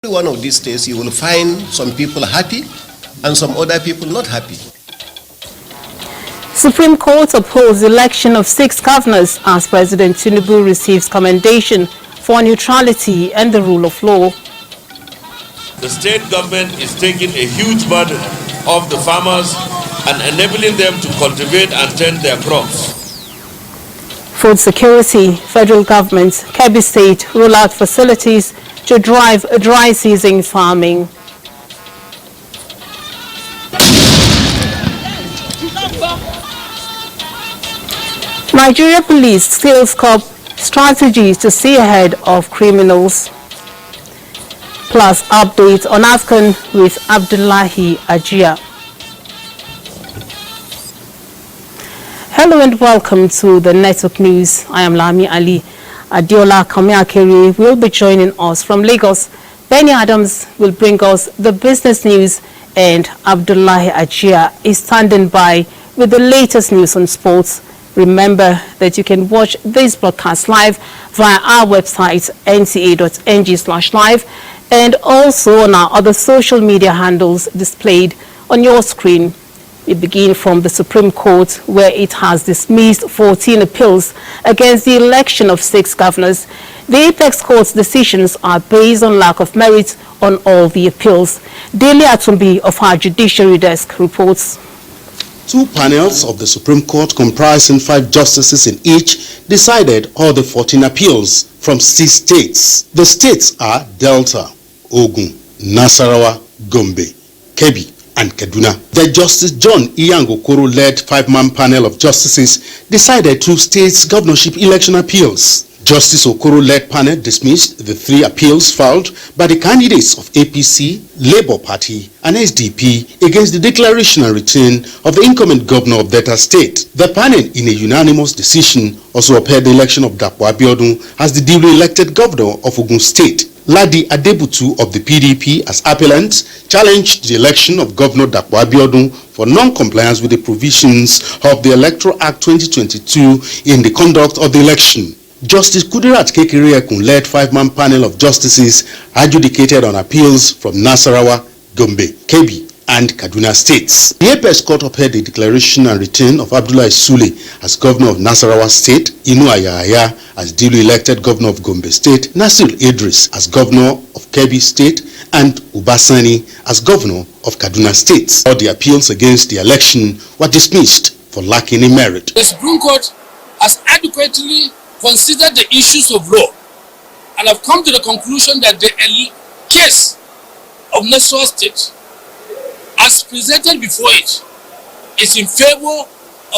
One of these days you will find some people happy and some other people not happy. Supreme Court upholds the election of 6 governors as President Tinubu receives commendation for neutrality and the rule of law. The state government is taking a huge burden off the farmers and enabling them to cultivate and tend their crops. Food security, federal government, Kebbi State roll out facilities to drive dry season farming. Nigeria police scales up strategies to stay ahead of criminals. Plus updates on AFCON with Abdullahi Ajia. Hello and welcome to the Network News. I am Lami Ali. Adiola Kamiakere will be joining us from Lagos. Benny Adams will bring us the business news, and Abdullahi Ajia is standing by with the latest news on sports. Remember that you can watch this broadcast live via our website nta.ng/live and also on our other social media handles displayed on your screen. We begin from the Supreme Court, where it has dismissed 14 appeals against the election of 6 governors. The Apex Court's decisions are based on lack of merit on all the appeals. Daily Atumbi of our judiciary desk reports. 2 panels of the Supreme Court comprising 5 justices in each decided all the 14 appeals from 6 states. The states are Delta, Ogun, Nasarawa, Gombe, Kebbi, and Kaduna. The Justice John Okoro-led 5-man panel of justices decided 2 states' governorship election appeals. Justice Okoro-led panel dismissed the 3 appeals filed by the candidates of APC, Labour Party, and SDP against the declaration and return of the incumbent governor of Delta State. The panel, in a unanimous decision, also upheld the election of Dapo Abiodun as the duly elected governor of Ogun State. Ladi Adebutu of the PDP, as appellant, challenged the election of Governor Dapo Abiodun for non-compliance with the provisions of the Electoral Act 2022 in the conduct of the election. Justice Kudirat Kekere-Ekun led 5-man panel of justices adjudicated on appeals from Nasarawa, Gombe, Kebbi, and Kaduna states. The Apex Court upheld the declaration and return of Abdullahi Sule as governor of Nasarawa State, Inu Ayaya as duly elected governor of Gombe State, Nasir Idris as governor of Kebbi State, and Ubasani as governor of Kaduna State. All the appeals against the election were dismissed for lacking in merit. The Supreme Court has adequately considered the issues of law and have come to the conclusion that the case of Nasarawa State, as presented before it, is in favor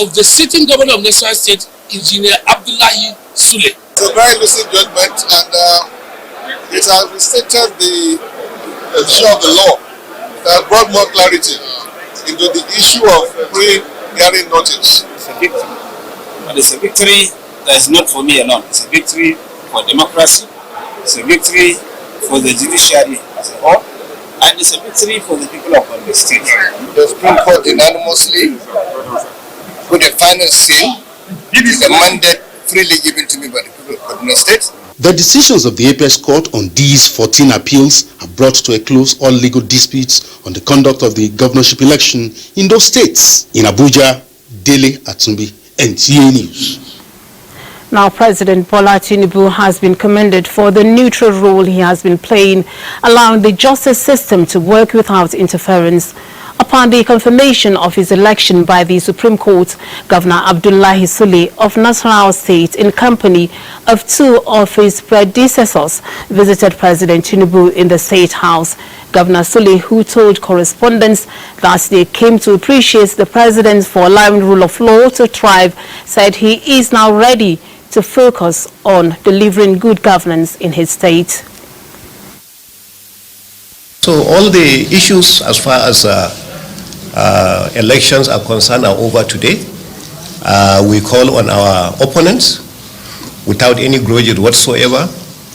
of the sitting governor of Nasarawa State, Engineer Abdullahi Sule. It's a very lucid judgment, and it has restated the issue of the law that brought more clarity into the issue of pre-hearing notice. It's a victory, but it's a victory that is not for me alone. It's a victory for democracy. It's a victory for the judiciary as a whole. And it's a victory for the people of Gombe State. The Supreme Court unanimously put a final seal, the mandate freely given to me by the people of Gombe State. The decisions of the Apex Court on these 14 appeals have brought to a close all legal disputes on the conduct of the governorship election in those states. In Abuja, Daily Atumbi, NTA News. Now, President Bola Tinubu has been commended for the neutral role he has been playing, allowing the justice system to work without interference. Upon the confirmation of his election by the Supreme Court, Governor Abdullahi Sule of Nasarawa State, in company of 2 of his predecessors, visited President Tinubu in the State House. Governor Sule, who told correspondents that they came to appreciate the president for allowing rule of law to thrive, said he is now ready to focus on delivering good governance in his state. So all the issues as far as elections are concerned are over today. We call on our opponents, without any grudges whatsoever,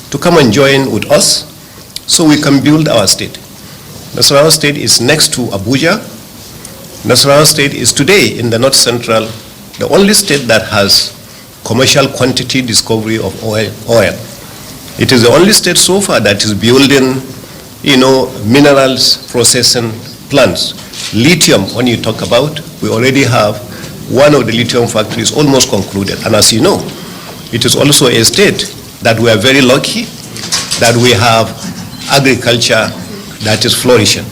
to come and join with us so we can build our state. Nasarawa State is next to Abuja. Nasarawa State is today in the North Central, the only state that has commercial quantity discovery of oil. It is the only state so far that is building minerals processing plants. Lithium, when you talk about, we already have one of the lithium factories almost concluded. And as you know, it is also a state that we are very lucky that we have agriculture that is flourishing.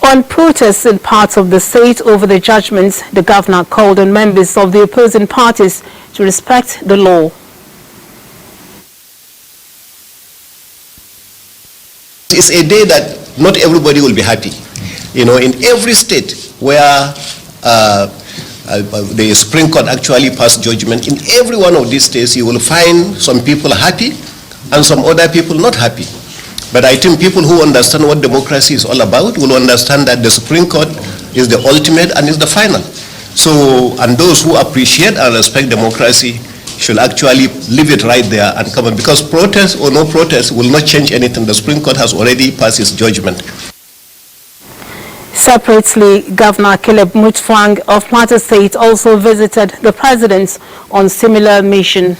On protests in parts of the state over the judgments, the governor called on members of the opposing parties to respect the law. It's a day that not everybody will be happy. In every state where the Supreme Court actually passed judgment, in every one of these states you will find some people happy and some other people not happy. But I think people who understand what democracy is all about will understand that the Supreme Court is the ultimate and is the final. So, and those who appreciate and respect democracy should actually leave it right there and come on, because protest or no protest will not change anything. The Supreme Court has already passed its judgment. Separately, Governor Caleb Mutfwang of Plateau State also visited the president on similar mission.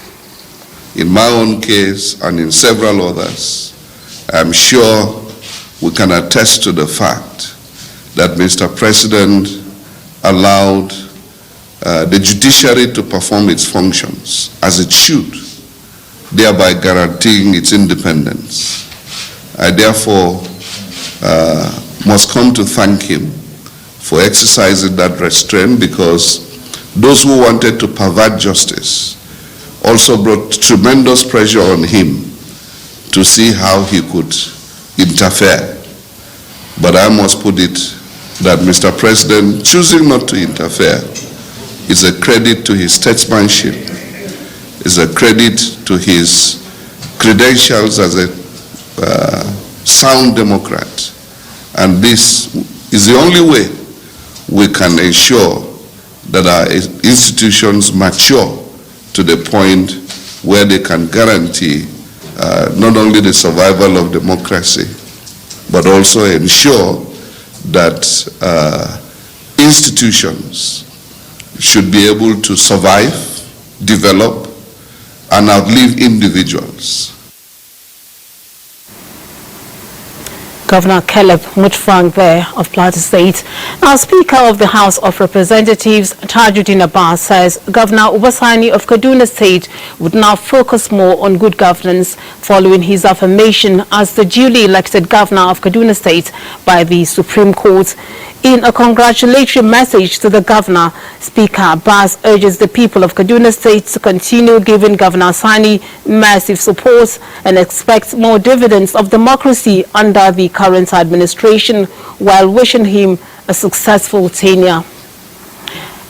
In my own case and in several others, I'm sure we can attest to the fact that Mr. President allowed the judiciary to perform its functions as it should, thereby guaranteeing its independence. I therefore must come to thank him for exercising that restraint, because those who wanted to pervert justice also brought tremendous pressure on him to see how he could interfere. But I must put it that Mr. President choosing not to interfere is a credit to his statesmanship, is a credit to his credentials as a sound Democrat. And this is the only way we can ensure that our institutions mature to the point where they can guarantee not only the survival of democracy, but also ensure that institutions should be able to survive, develop, and outlive individuals. Governor Caleb Mutfwang there of Plateau State. Now, Speaker of the House of Representatives, Tajuddin Abbas, says Governor Ubasani of Kaduna State would now focus more on good governance following his affirmation as the duly elected Governor of Kaduna State by the Supreme Court. In a congratulatory message to the Governor, Speaker Abbas urges the people of Kaduna State to continue giving Governor Sani massive support and expect more dividends of democracy under the current administration, while wishing him a successful tenure.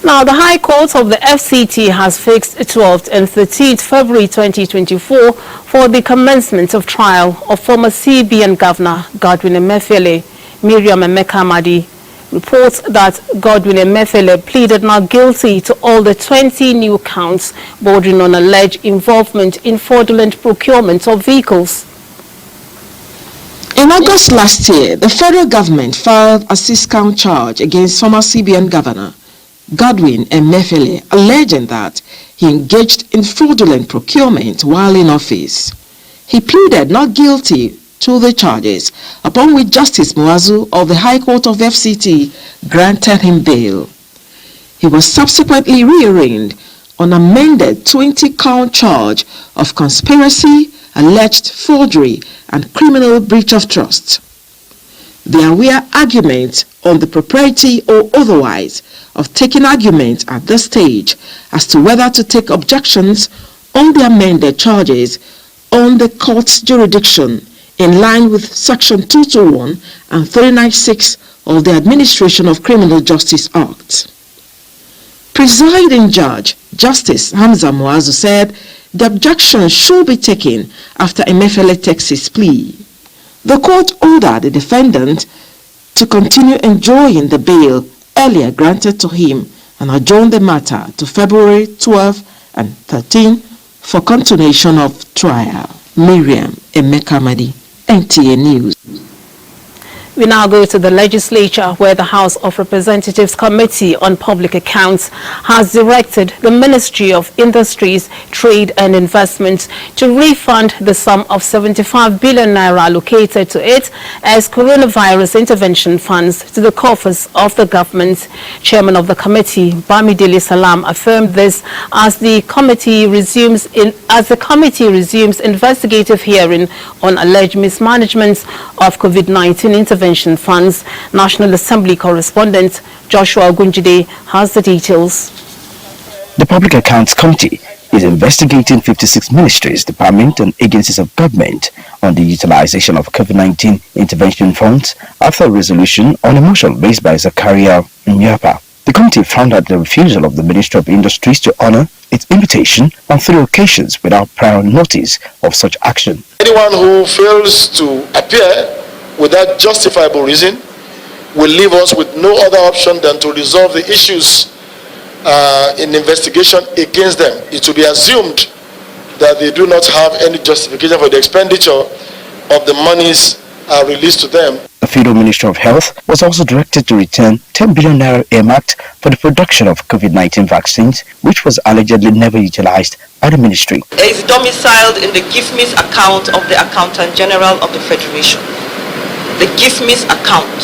Now, the High Court of the FCT has fixed 12th and 13th February 2024 for the commencement of trial of former CBN Governor Godwin Emefiele. Miriam Emeka-Amadi reports that Godwin Emefiele pleaded not guilty to all the 20 new counts bordering on alleged involvement in fraudulent procurement of vehicles. In August last year, the federal government filed a 6-count charge against former CBN Governor Godwin Emefiele, alleging that he engaged in fraudulent procurement while in office. He pleaded not guilty to the charges, upon which Justice Muazu of the High Court of FCT granted him bail. He was subsequently rearraigned on an amended 20-count charge of conspiracy, alleged forgery, and criminal breach of trust. There were arguments on the propriety or otherwise of taking argument at this stage as to whether to take objections on the amended charges on the court's jurisdiction in line with Section 221 and 396 of the Administration of Criminal Justice Act. Presiding Judge Justice Hamza Muazu said the objection should be taken after Emefiele takes his plea. The court ordered the defendant to continue enjoying the bail earlier granted to him and adjourned the matter to February 12 and 13 for continuation of trial. Miriam Emeka-Amadi, NTA News. We now go to the legislature, where the House of Representatives Committee on Public Accounts has directed the Ministry of Industries, Trade and Investment to refund the sum of 75 billion naira allocated to it as coronavirus intervention funds to the coffers of the government. Chairman of the committee, Bamidele Salam, affirmed this as the committee resumes investigative hearing on alleged mismanagement of COVID-19 intervention funds. National Assembly correspondent Joshua Gunjide has the details. The Public Accounts Committee is investigating 56 ministries, departments and agencies of government on the utilization of COVID-19 intervention funds after a resolution on a motion raised by Zakaria Nyapa. The committee found out the refusal of the Ministry of Industries to honor its invitation on 3 occasions without prior notice of such action. Anyone who fails to appear without justifiable reason will leave us with no other option than to resolve the issues in investigation against them. It will be assumed that they do not have any justification for the expenditure of the monies released to them. The Federal Ministry of Health was also directed to return 10 billion naira earmarked for the production of COVID-19 vaccines, which was allegedly never utilized by the ministry. Is domiciled in the GIFMIS account of the Accountant General of the Federation. The GIFMIS account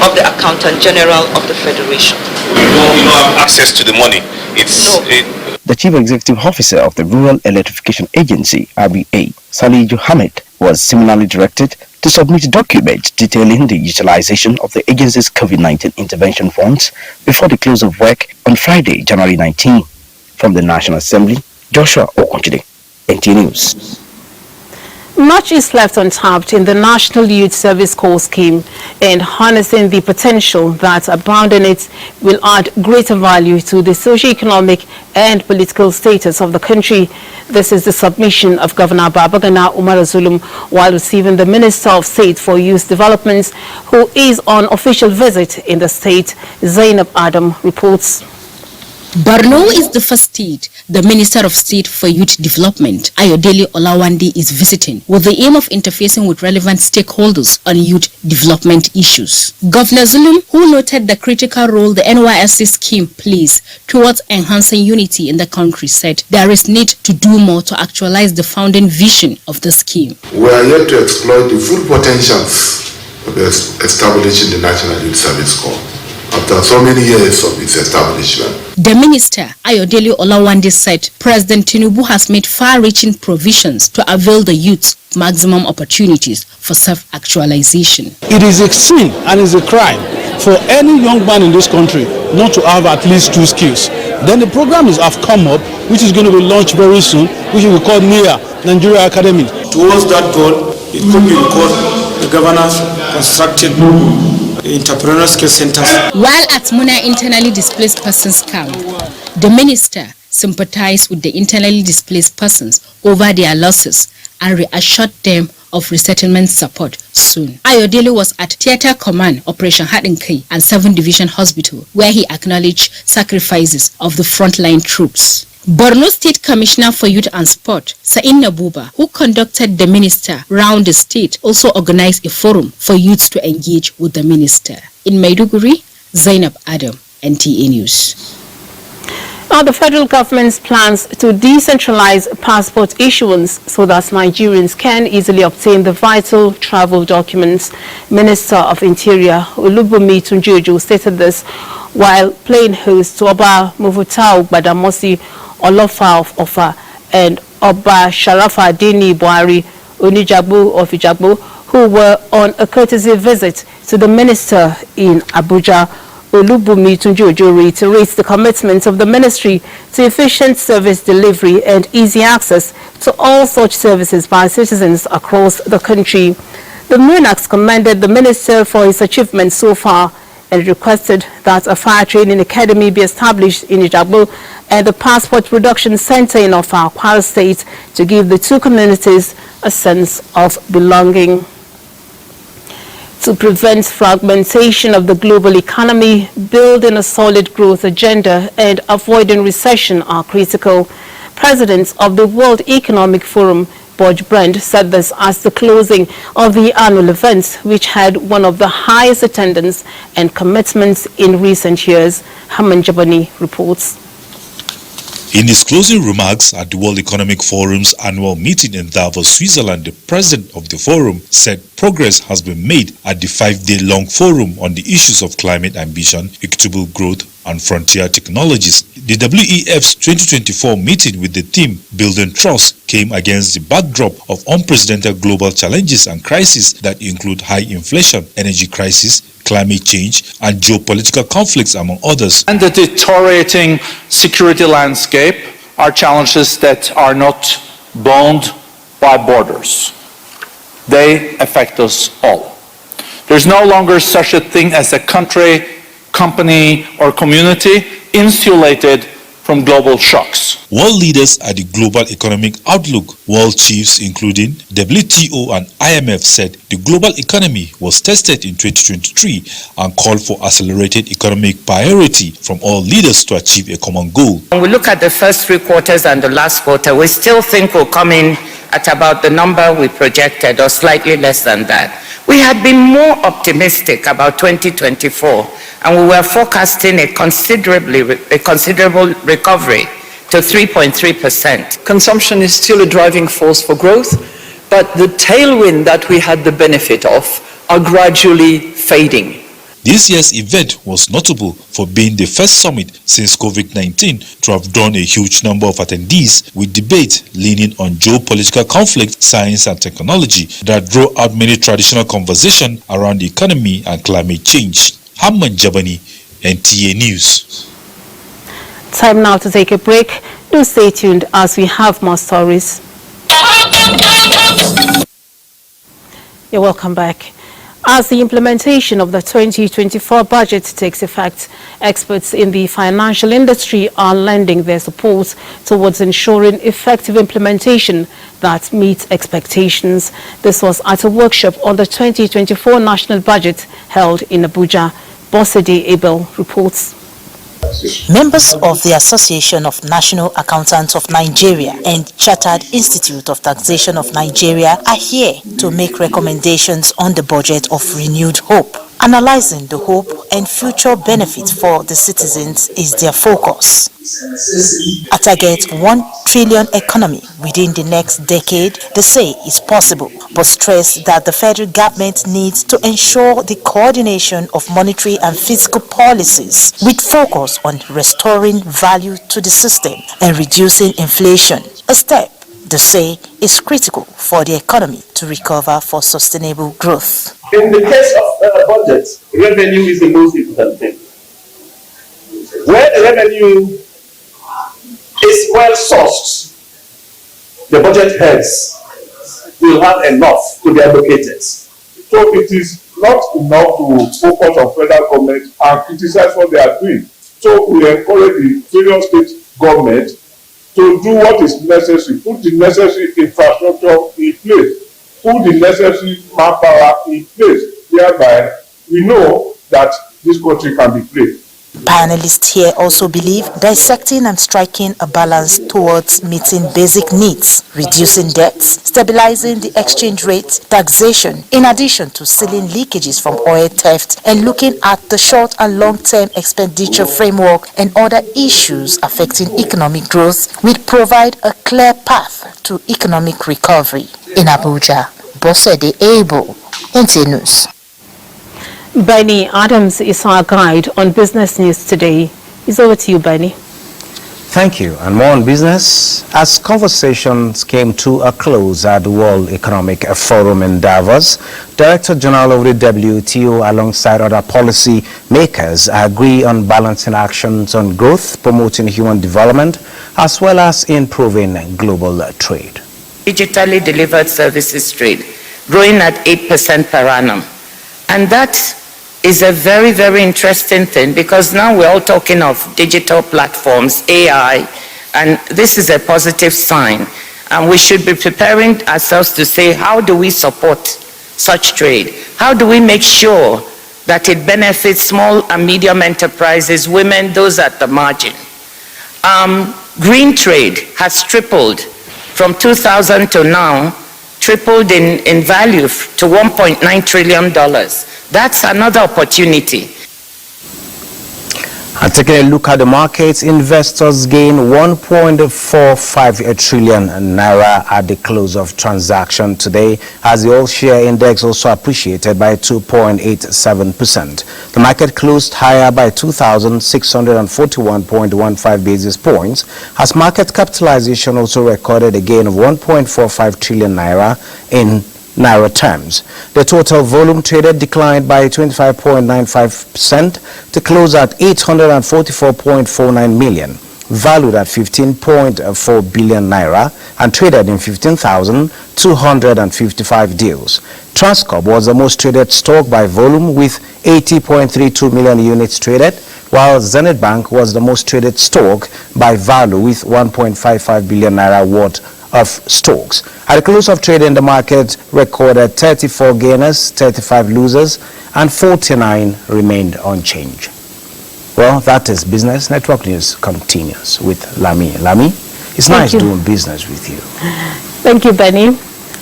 of the Accountant General of the Federation. We don't have access to the money. The Chief Executive Officer of the Rural Electrification Agency, RBA, Salih Johamed, was similarly directed to submit a document detailing the utilization of the agency's COVID-19 intervention funds before the close of work on Friday, January 19. From the National Assembly, Joshua Okonjide, NTA News. Much is left untapped in the National Youth Service Corps scheme, and harnessing the potential that abounding it will add greater value to the socio-economic and political status of the country. This is the submission of Governor Babagana Umar Zulum while receiving the Minister of State for Youth Development, who is on official visit in the state. Zainab Adam reports. Borno is the first state the Minister of State for Youth Development, Ayodele Olawande, is visiting with the aim of interfacing with relevant stakeholders on youth development issues. Governor Zulum, who noted the critical role the NYSC scheme plays towards enhancing unity in the country, said there is need to do more to actualize the founding vision of the scheme. We are yet to exploit the full potentials of establishing the National Youth Service Corps after so many years of its establishment. The minister, Ayodele Olawande, said President Tinubu has made far-reaching provisions to avail the youth maximum opportunities for self-actualization. It is a sin and is a crime for any young man in this country not to have at least 2 skills. Then the program have come up, which is going to be launched very soon, which will be called NIA, Nigeria Academy. Towards that goal, it could be called the governors constructed entrepreneurial skill centers. While at Muna internally displaced persons camp, the minister sympathized with the internally displaced persons over their losses and reassured them of resettlement support soon. Ayodele was at Theatre Command, Operation Hadinkai and 7th Division Hospital, where he acknowledged sacrifices of the frontline troops. Borno State Commissioner for Youth and Sport, Sa'in Nabuba, who conducted the minister round the state, also organized a forum for youths to engage with the minister. In Maiduguri, Zainab Adam, NTA News. Now, the federal government's plans to decentralize passport issuance so that Nigerians can easily obtain the vital travel documents. Minister of Interior Olubunmi Tunjojo stated this while playing host to Oba Mufutau Badamosi Olofa of Ofa and Oba Sharafa Dini Buhari Onijagbo of Ijagbo, who were on a courtesy visit to the minister in Abuja. Olubunmi Tunjojo reiterates the commitment of the ministry to efficient service delivery and easy access to all such services by citizens across the country. The monarchs commended the minister for his achievements so far and requested that a fire training academy be established in Ijagbo and the passport production center in Ofa, Kwara State, to give the two communities a sense of belonging. To prevent fragmentation of the global economy, building a solid growth agenda and avoiding recession are critical. President of the World Economic Forum, Borge Brand said this as the closing of the annual event, which had one of the highest attendance and commitments in recent years. Haman Jabani reports. In his closing remarks at the World Economic Forum's annual meeting in Davos, Switzerland, the president of the forum said progress has been made at the 5-day-long forum on the issues of climate ambition, equitable growth, and frontier technologies. The WEF's 2024 meeting with the theme Building Trust came against the backdrop of unprecedented global challenges and crises that include high inflation, energy crisis, climate change, and geopolitical conflicts, among others. And the deteriorating security landscape are challenges that are not bound by borders. They affect us all. There's no longer such a thing as a country, company, or community insulated from global shocks. World leaders at the Global Economic Outlook, world chiefs including WTO and IMF, said the global economy was tested in 2023 and called for accelerated economic priority from all leaders to achieve a common goal. When we look at the first 3 quarters and the last quarter, we still think we'll come in at about the number we projected or slightly less than that. We had been more optimistic about 2024, and we were forecasting a considerable recovery to 3.3%. Consumption is still a driving force for growth, but the tailwind that we had the benefit of are gradually fading. This year's event was notable for being the first summit since COVID-19 to have drawn a huge number of attendees, with debate leaning on geopolitical conflict, science and technology that drew out many traditional conversations around the economy and climate change. Haman Jabani, NTA News. Time now to take a break. Do stay tuned as we have more stories. You're welcome back. As the implementation of the 2024 budget takes effect, experts in the financial industry are lending their support towards ensuring effective implementation that meets expectations. This was at a workshop on the 2024 national budget held in Abuja. Bosede Abel reports. Members of the Association of National Accountants of Nigeria and Chartered Institute of Taxation of Nigeria are here to make recommendations on the budget of renewed hope. Analyzing the hope and future benefits for the citizens is their focus. A target 1 trillion economy within the next decade, they say, is possible, but stress that the federal government needs to ensure the coordination of monetary and fiscal policies with focus on restoring value to the system and reducing inflation, a step they say is critical for the economy to recover for sustainable growth. In the case of budget, revenue is the most important thing. Where the revenue is well sourced, the budget heads will have enough to be allocated. So it is not enough to focus on federal government and criticize what they are doing. So we encourage the various state government to do what is necessary, put the necessary infrastructure in place, put the necessary manpower in place, whereby we know that this country can be great. Panelists here also believe dissecting and striking a balance towards meeting basic needs, reducing debts, stabilizing the exchange rate, taxation, in addition to sealing leakages from oil theft and looking at the short and long-term expenditure framework and other issues affecting economic growth will provide a clear path to economic recovery. In Abuja, Bosede Abel, NTA News. Benny Adams is our guide on business news today. It's over to you, Benny. Thank you. And more on business. As conversations came to a close at the World Economic Forum in Davos, Director General of the WTO alongside other policy makers agree on balancing actions on growth, promoting human development, as well as improving global trade. Digitally delivered services trade, growing at 8% per annum. And that is a very, very interesting thing, because now we're all talking of digital platforms, AI, and this is a positive sign. And we should be preparing ourselves to say, how do we support such trade? How do we make sure that it benefits small and medium enterprises, women, those at the margin? Green trade has tripled from 2000 to now, tripled in value to $1.9 trillion. That's another opportunity. And taking a look at the markets, investors gain 1.45 trillion naira at the close of transaction today, as the oil share index also appreciated by 2.87%. The market closed higher by 2,641.15 basis points, as market capitalization also recorded a gain of 1.45 trillion naira in Naira terms. The total volume traded declined by 25.95% to close at 844.49 million, valued at 15.4 billion naira, and traded in 15,255 deals. Transcorp was the most traded stock by volume with 80.32 million units traded, while Zenith Bank was the most traded stock by value with 1.55 billion naira worth of stocks. At the close of trading, the market recorded 34 gainers, 35 losers, and 49 remained unchanged. Well, that is Business Network News continues with Lami. Lami, it's nice doing business with you. Thank you, Benny.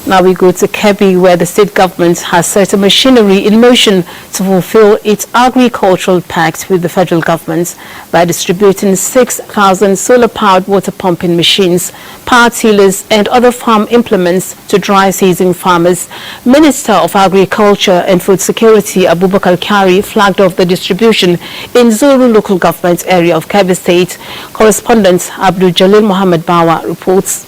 Now we go to Kebbi, where the state government has set a machinery in motion to fulfill its agricultural pact with the federal government by distributing 6,000 solar-powered water pumping machines, power tillers, and other farm implements to dry season farmers. Minister of Agriculture and Food Security Abubakar Kyari flagged off the distribution in Zuru local government area of Kebbi State. Correspondent Abdul Muhammad Bawa reports.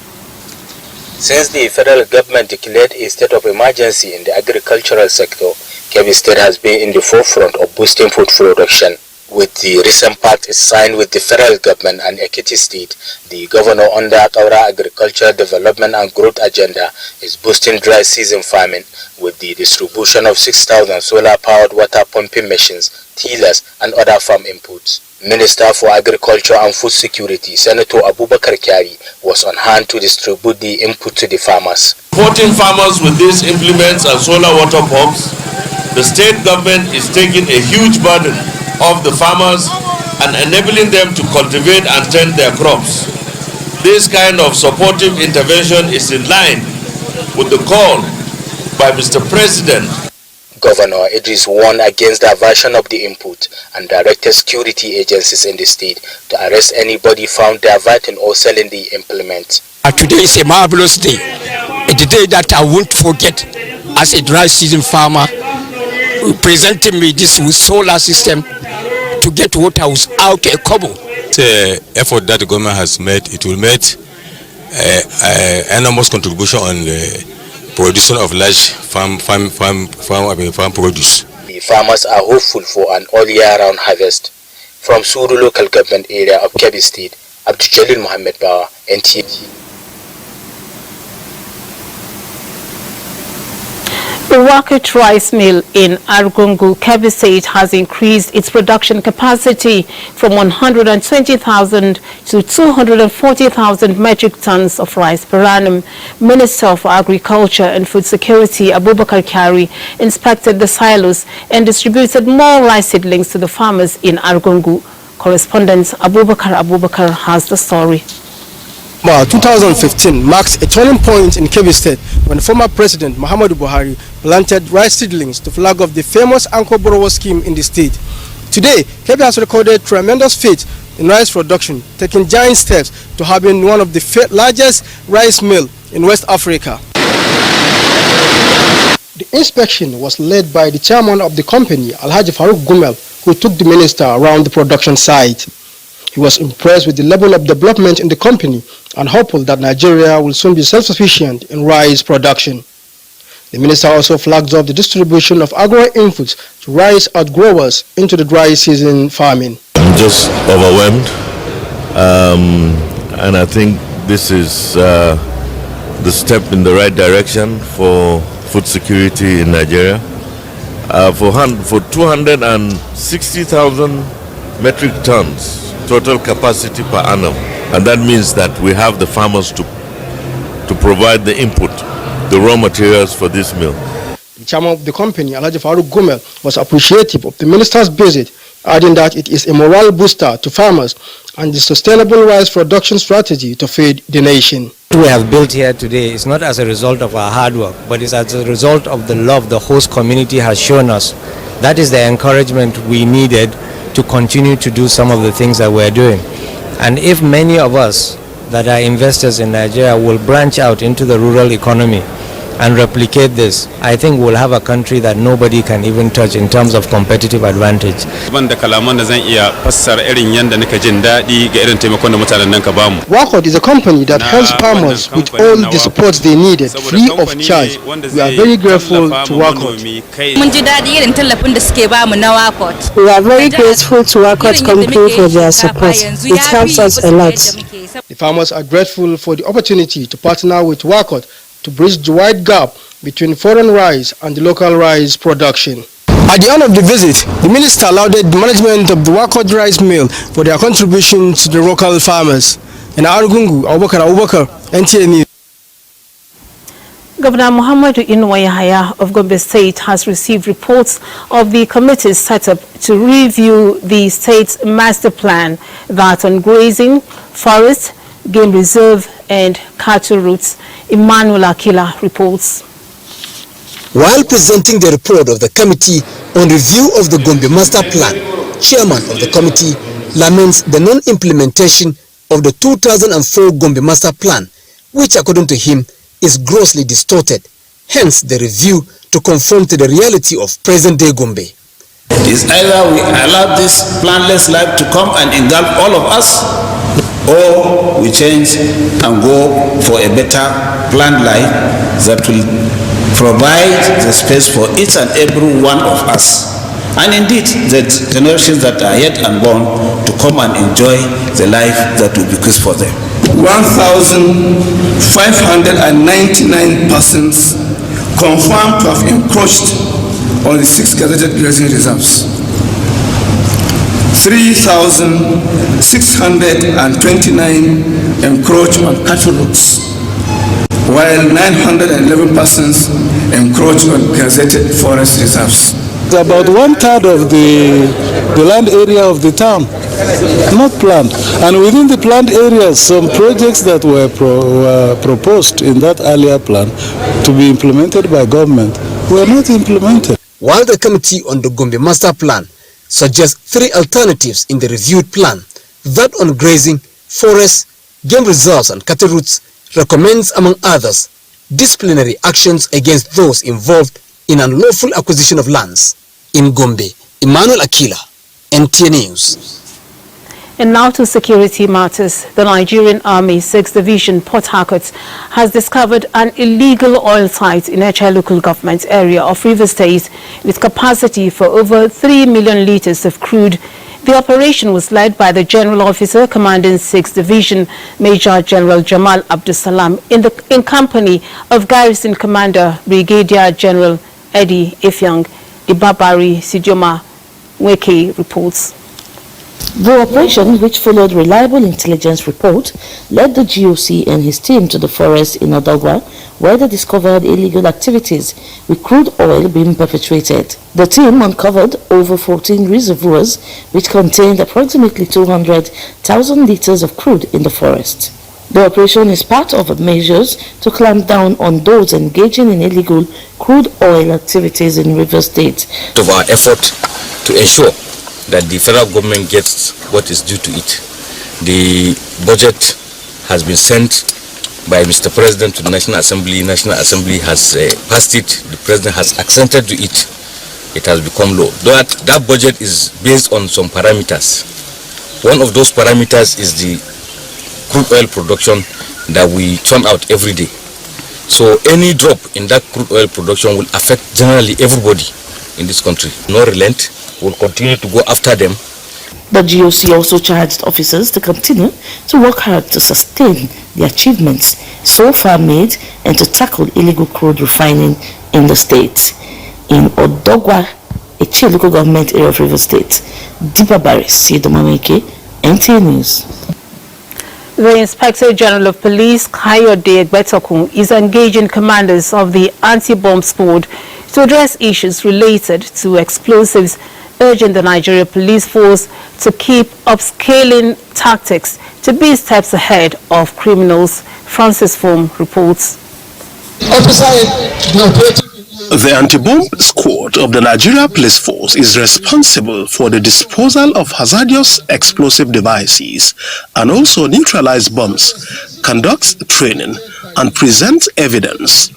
Since the federal government declared a state of emergency in the agricultural sector, Kebbi State has been in the forefront of boosting food production. With the recent pact signed with the federal government and Ekiti State, the governor under Kaura Agricultural Development and Growth Agenda is boosting dry season farming with the distribution of 6,000 solar-powered water pumping machines, tillers, and other farm inputs. Minister for Agriculture and Food Security, Senator Abubakar Kyari, was on hand to distribute the input to the farmers. Supporting farmers with these implements and solar water pumps, the state government is taking a huge burden off the farmers and enabling them to cultivate and tend their crops. This kind of supportive intervention is in line with the call by Mr. President. Governor Idris warned against the aversion of the input and directed security agencies in the state to arrest anybody found diverting or selling the implement. Today is a marvelous day, a day that I won't forget as a dry season farmer, presenting me this with solar system to get water without a kobo. It's an effort that the government has made. It will make enormous contribution on the production of large farm produce. The farmers are hopeful for an all-year-round harvest. From Suru local government area of Kebbi State, Abdul Muhammad Bawa, NTA. The Rocket Rice Mill in Argungu, Kebbi State, has increased its production capacity from 120,000 to 240,000 metric tons of rice per annum. Minister for Agriculture and Food Security Abubakar Kyari inspected the silos and distributed more rice seedlings to the farmers in Argungu. Correspondent Abubakar has the story. 2015 marks a turning point in Kebbi State when former President Muhammadu Buhari planted rice seedlings to flag off the famous Anko Borowo scheme in the state. Today, Kebbi has recorded tremendous feat in rice production, taking giant steps to having one of the largest rice mill in West Africa. The inspection was led by the chairman of the company, Alhaji Farouk Gumel, who took the minister around the production site. He was impressed with the level of development in the company and hopeful that Nigeria will soon be self-sufficient in rice production. The minister also flagged off the distribution of agro-inputs to rice outgrowers into the dry season farming. I'm just overwhelmed, and I think this is the step in the right direction for food security in Nigeria. For 260,000 metric tons total capacity per annum, and that means that we have the farmers to provide the input, the raw materials for this mill. The chairman of the company, Alhaji Farouk Gumel, was appreciative of the minister's visit, adding that it is a morale booster to farmers and the sustainable rice production strategy to feed the nation. We have built here today is not as a result of our hard work, but it's as a result of the love the host community has shown us. That is the encouragement we needed to continue to do some of the things that we're doing. And if many of us that are investors in Nigeria will branch out into the rural economy and replicate this, I think we'll have a country that nobody can even touch in terms of competitive advantage. WACOT is a company that helps farmers with all the support they needed, free of charge. We are very grateful to WACOT. We are very grateful to WACOT company for their support. It helps us a lot. The farmers are grateful for the opportunity to partner with WACOT to bridge the wide gap between foreign rice and the local rice production. At the end of the visit, the minister lauded the management of the WACOT rice mill for their contribution to the local farmers. In Arugungu, Abubakar, NTA News. Governor Muhammadu Inuwa Yahaya of Gombe State has received reports of the committees set up to review the state's master plan that on grazing, forest, game reserve and cattle routes. Emmanuel Akila reports. While presenting the report of the committee on review of the Gombe master plan, chairman of the committee laments the non-implementation of the 2004 Gombe master plan, which according to him is grossly distorted, hence the review to conform to the reality of present-day Gombe. It is either we allow this planless life to come and engulf all of us, or we change and go for a better planned life that will provide the space for each and every one of us. And indeed, the generations that are yet unborn to come and enjoy the life that will be good for them. 1,599 persons confirmed to have encroached on the 6 gazetted grazing reserves. 3,629 encroach on cattle routes, while 911 persons encroach on gazetted forest reserves. About 1/3 of the land area of the town not planned, and within the planned areas, some projects that were proposed in that earlier plan to be implemented by government were not implemented. While the committee on the Gombe master plan suggests 3 alternatives in the reviewed plan, that on grazing, forests, game reserves and cattle routes recommends, among others, disciplinary actions against those involved in unlawful acquisition of lands. In Gombe, Emmanuel Akila, NTA News. And now to security matters. The Nigerian Army 6th Division Port Harcourt has discovered an illegal oil site in Echa local government area of Rivers State with capacity for over 3 million litres of crude. The operation was led by the General Officer commanding 6th Division, Major General Jamal Abdusalam, in company of Garrison Commander Brigadier General Eddie Ifyang. The Babari Sijoma Weke reports. The operation, which followed reliable intelligence report, led the GOC and his team to the forest in Odogwa, where they discovered illegal activities with crude oil being perpetrated. The team uncovered over 14 reservoirs which contained approximately 200,000 litres of crude in the forest. The operation is part of measures to clamp down on those engaging in illegal crude oil activities in Rivers State. Of our effort to ensure that the federal government gets what is due to it. The budget has been sent by Mr. President to the National Assembly. National Assembly has passed it. The President has assented to it. It has become law. That budget is based on some parameters. One of those parameters is the crude oil production that we churn out every day. So any drop in that crude oil production will affect generally everybody in this country. No relent. We'll continue to go after them. The GOC also charged officers to continue to work hard to sustain the achievements so far made and to tackle illegal crude refining in the state. In Odogwa, a local government area of Rivers State, Deepa Baris, Sidomameke, NTA News. The Inspector General of Police, Kayode Egbetokun, is engaging commanders of the anti-bomb squad to address issues related to explosives, urging the Nigeria Police Force to keep upscaling tactics to be steps ahead of criminals Francis Form reports. The anti-bomb squad of the Nigeria Police Force is responsible for the disposal of hazardous explosive devices and also neutralize bombs, conducts training, and presents evidence.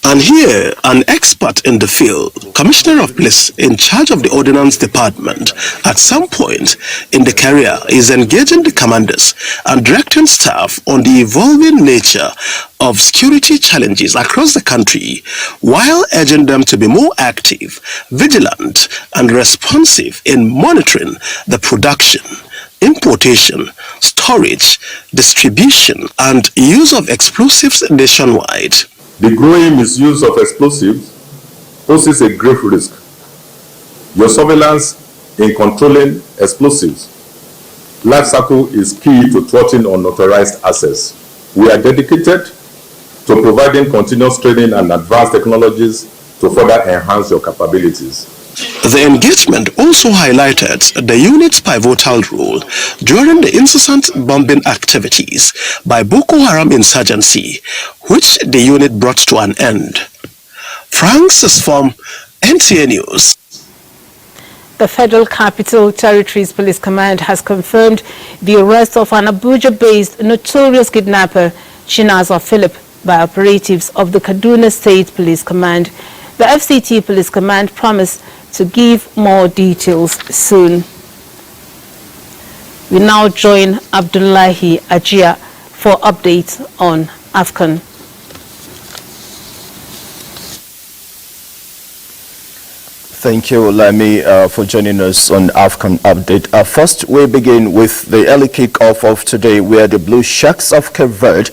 And here, an expert in the field, Commissioner of Police in charge of the Ordnance Department, at some point in the career is engaging the commanders and directing staff on the evolving nature of security challenges across the country, while urging them to be more active, vigilant, and responsive in monitoring the production, importation, storage, distribution, and use of explosives nationwide. The growing misuse of explosives poses a grave risk. Your surveillance in controlling explosives life cycle is key to thwarting unauthorized access. We are dedicated to providing continuous training and advanced technologies to further enhance your capabilities. The engagement also highlighted the unit's pivotal role during the incessant bombing activities by Boko Haram insurgency, which the unit brought to an end. Francis Form, NTA News. The Federal Capital Territories Police Command has confirmed the arrest of an Abuja-based notorious kidnapper, Chinaza Philip, by operatives of the Kaduna State Police Command. The FCT Police Command promised to give more details soon. We now join Abdullahi Ajia for updates on AFCON. Thank you, Lami, for joining us on AFCON Update. First, we begin with the early kick-off of today, where the Blue Sharks of Cape Verde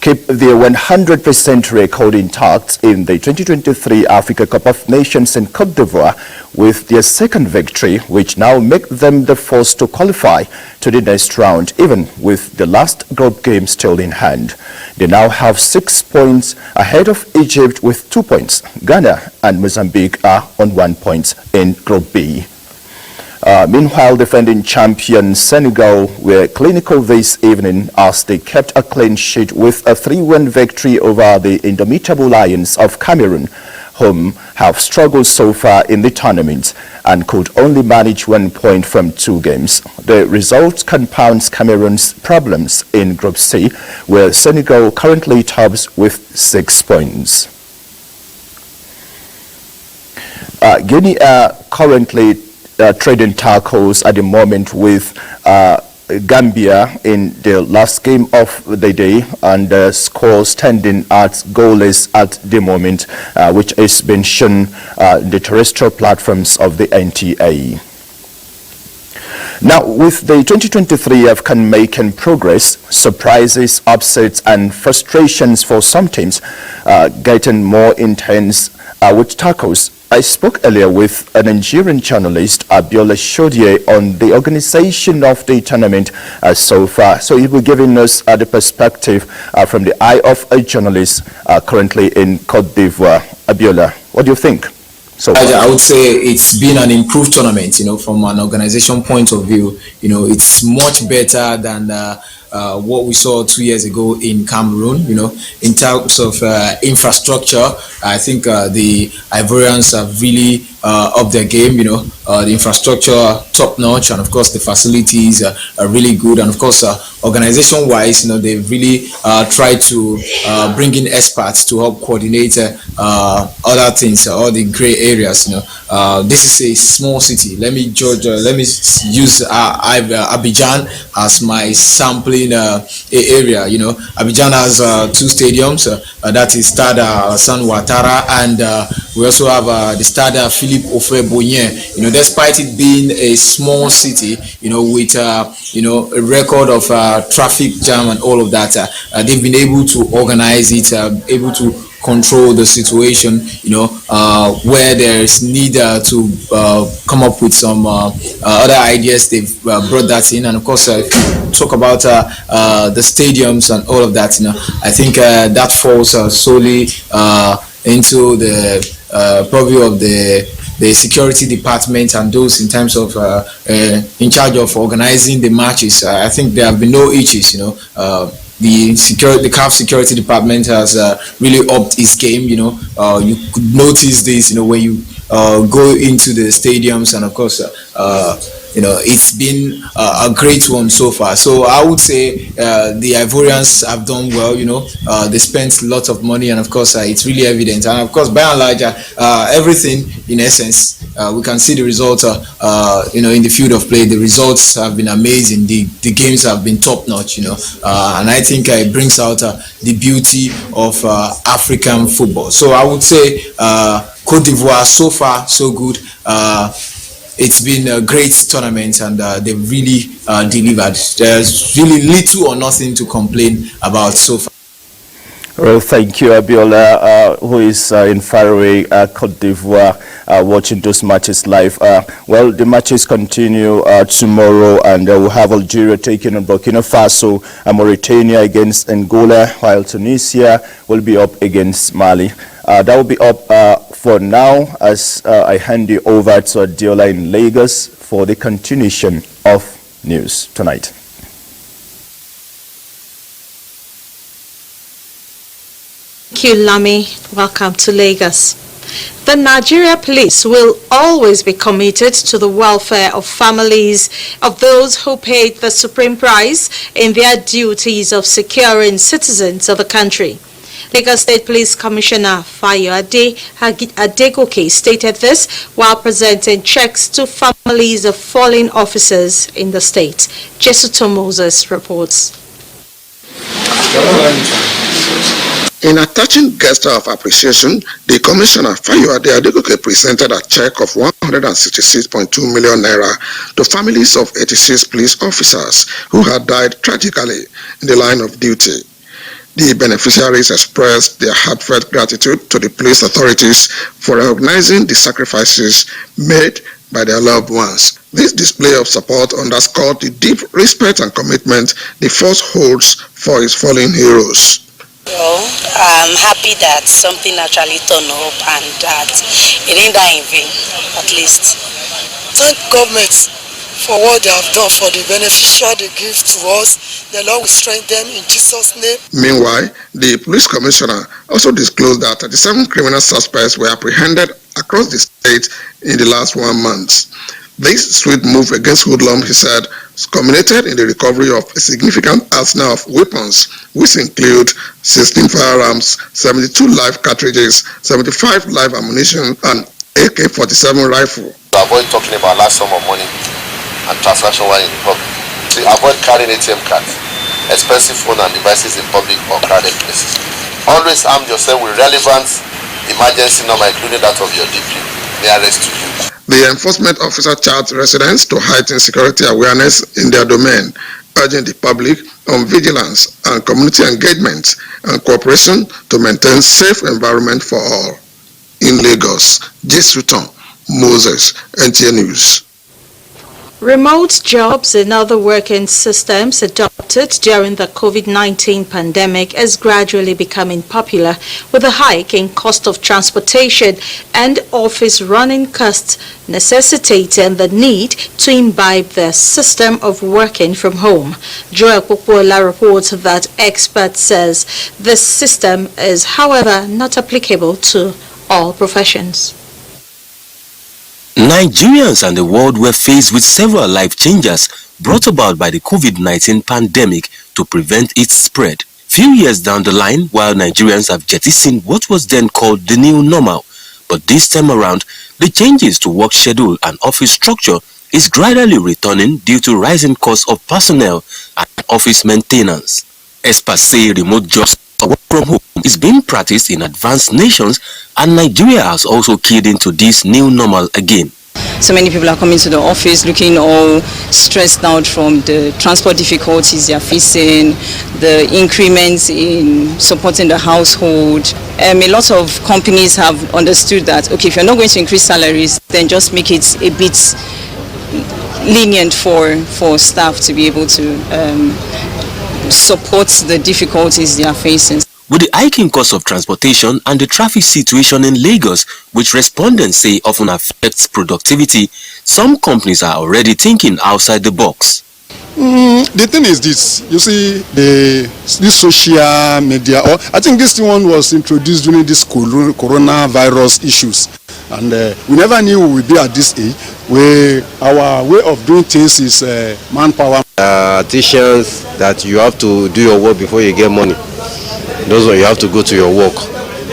keep their 100% record intact in the 2023 Africa Cup of Nations in Côte d'Ivoire with their second victory, which now make them the first to qualify to the next round, even with the last group game still in hand. They now have 6 points ahead of Egypt with 2 points. Ghana and Mozambique are on 1 point in Group B. Meanwhile, defending champion Senegal were clinical this evening as they kept a clean sheet with a 3-1 victory over the indomitable Lions of Cameroon, whom have struggled so far in the tournament and could only manage 1 point from 2 games. The result compounds Cameroon's problems in Group C, where Senegal currently tops with 6 points. Guinea are currently trading tackles at the moment with Gambia in the last game of the day, and the score standing at goalless at the moment, which is being shown the terrestrial platforms of the NTA. Now, with the 2023 AFCON making progress, surprises, upsets, and frustrations for some teams getting more intense with tackles, I spoke earlier with a Nigerian journalist, Abiola Shodie, on the organization of the tournament so far. So he will be giving us the perspective from the eye of a journalist currently in Côte d'Ivoire. Abiola, what do you think? So I would say it's been an improved tournament, from an organization point of view. It's much better than what we saw 2 years ago in Cameroon. In terms of infrastructure, I think the Ivorians have really upped their game. The infrastructure top notch, and of course the facilities are really good, and of course organization wise, they've really tried to bring in experts to help coordinate other things, all the gray areas. This is a small city. Let me use Abidjan as my sampling area. Abidjan has 2 stadiums, that is Stade Alassane Ouattara, and we also have the Stade Philippe Oufouet-Boigny. Despite it being a small city, with a record of traffic jam and all of that, they've been able to organize it, able to control the situation, where there is need to come up with some other ideas. They've brought that in, and of course talk about the stadiums and all of that. I think that falls solely into the purview of the the security department and those in terms of in charge of organizing the matches. I think there have been no issues. The CAF security department has really upped its game. You could notice this, when you go into the stadiums, and of course, it's been a great one so far. So I would say the Ivorians have done well. They spent lots of money, and of course, it's really evident. And of course, by and large, everything in essence, we can see the results. In the field of play, the results have been amazing. The games have been top notch. And I think it brings out the beauty of African football. So I would say Côte d'Ivoire, so far so good. It's been a great tournament, and they've really delivered. There's really little or nothing to complain about so far. Well, thank you, Abiola, who is in faraway Côte d'Ivoire, watching those matches live. Well, the matches continue tomorrow, and we'll have Algeria taking on Burkina Faso, Mauritania against Angola, while Tunisia will be up against Mali. That will be up for now, as I hand you over to Adiola in Lagos for the continuation of news tonight. Thank you, Lami. Welcome to Lagos. The Nigeria police will always be committed to the welfare of families of those who paid the supreme price in their duties of securing citizens of the country. Lagos State Police Commissioner Fayode Adegoke stated this while presenting checks to families of fallen officers in the state. Jesuto Moses reports. In a touching gesture of appreciation, the Commissioner Fayode Adegoke presented a check of 166.2 million naira to families of 86 police officers who had died tragically in the line of duty. The beneficiaries expressed their heartfelt gratitude to the police authorities for recognizing the sacrifices made by their loved ones. This display of support underscored the deep respect and commitment the force holds for its fallen heroes. Well, I'm happy that something actually turned up and that it didn't die in vain, at least. Thank government for what they have done for the beneficiary they give to us. The Lord will strengthen them in Jesus' name. Meanwhile, the police commissioner also disclosed that 37 criminal suspects were apprehended across the state in the last 1 month. This swift move against hoodlum, he said, culminated in the recovery of a significant arsenal of weapons, which include 16 firearms, 72 live cartridges, 75 live ammunition, and AK-47 rifle. To avoid talking about large sum of money and transaction while in the public. To avoid carrying ATM cards, expensive phone and devices in public or crowded places. Always arm yourself with relevant emergency number, including that of your DP, nearest to you. The enforcement officer charged residents to heighten security awareness in their domain, urging the public on vigilance and community engagement and cooperation to maintain safe environment for all. In Lagos, Jesuto Moses, NTA News. Remote jobs and other working systems adopted during the COVID-19 pandemic is gradually becoming popular, with a hike in cost of transportation and office running costs necessitating the need to imbibe the system of working from home. Joel Popola reports that expert says this system is, however, not applicable to all professions. Nigerians and the world were faced with several life changes brought about by the COVID-19 pandemic to prevent its spread. Few years down the line, while Nigerians have jettisoned what was then called the new normal, but this time around, the changes to work schedule and office structure is gradually returning due to rising costs of personnel and office maintenance. Experts say remote jobs or work from home is being practiced in advanced nations, and Nigeria has also keyed into this new normal again. So many people are coming to the office looking all stressed out from the transport difficulties they are facing, the increments in supporting the household. A lot of companies have understood that, okay, if you're not going to increase salaries, then just make it a bit lenient for staff to be able to support the difficulties they are facing. With the hiking cost of transportation and the traffic situation in Lagos, which respondents say often affects productivity, some companies are already thinking outside the box. The thing is this, you see, this social media, or I think this one was introduced during this coronavirus issues, and we never knew we would be at this age where our way of doing things is manpower. Teachers that you have to do your work before you get money. Those are you have to go to your work.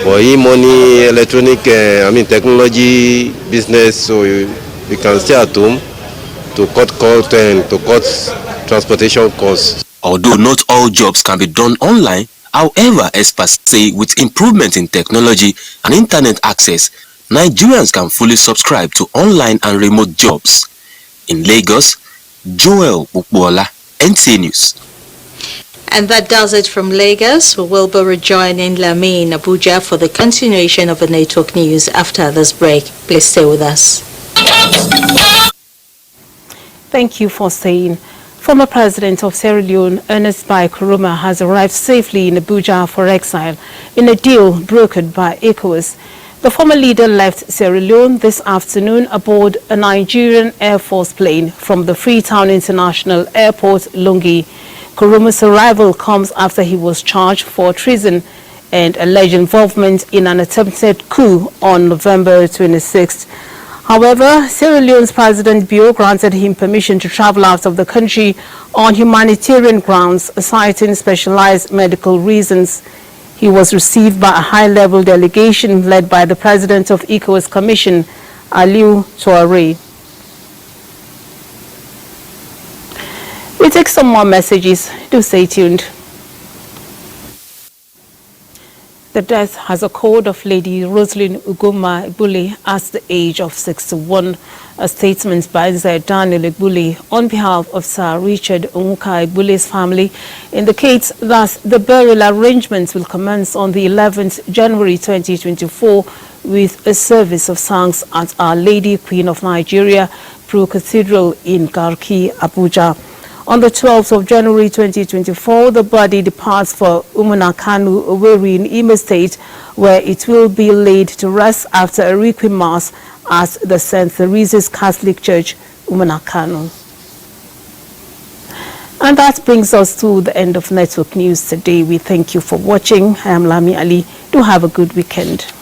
But e-money, electronic, technology, business, so you can stay at home to cut cost and to cut transportation costs. Although not all jobs can be done online, however, experts say with improvement in technology and internet access, Nigerians can fully subscribe to online and remote jobs. In Lagos, Joel Bukbola, NTA News. And that does it from Lagos. We will be rejoining Lami in Abuja for the continuation of the network news after this break. Please stay with us. Thank you for staying. Former President of Sierra Leone, Ernest Bai Koroma, has arrived safely in Abuja for exile in a deal brokered by ECOWAS. The former leader left Sierra Leone this afternoon aboard a Nigerian Air Force plane from the Freetown International Airport, Lungi. Koroma's arrival comes after he was charged for treason and alleged involvement in an attempted coup on November 26th. However, Sierra Leone's President Bio granted him permission to travel out of the country on humanitarian grounds, citing specialized medical reasons. He was received by a high-level delegation led by the President of ECOWAS Commission, Aliou Touare. We take some more messages. Do stay tuned. The death has occurred of Lady Rosalind Ugoma Igbule at the age of 61. A statement by Sir Daniel Igbule on behalf of Sir Richard Onwuka Igbule's family indicates that the burial arrangements will commence on the 11th January 2024 with a service of songs at Our Lady Queen of Nigeria Pro Cathedral in Garki, Abuja. On the 12th of January 2024, the body departs for Umunakanu, Owerri in Imo State, where it will be laid to rest after a requiem mass at the St. Theresa's Catholic Church, Umunakanu. And that brings us to the end of Network News today. We thank you for watching. I am Lami Ali. Do have a good weekend.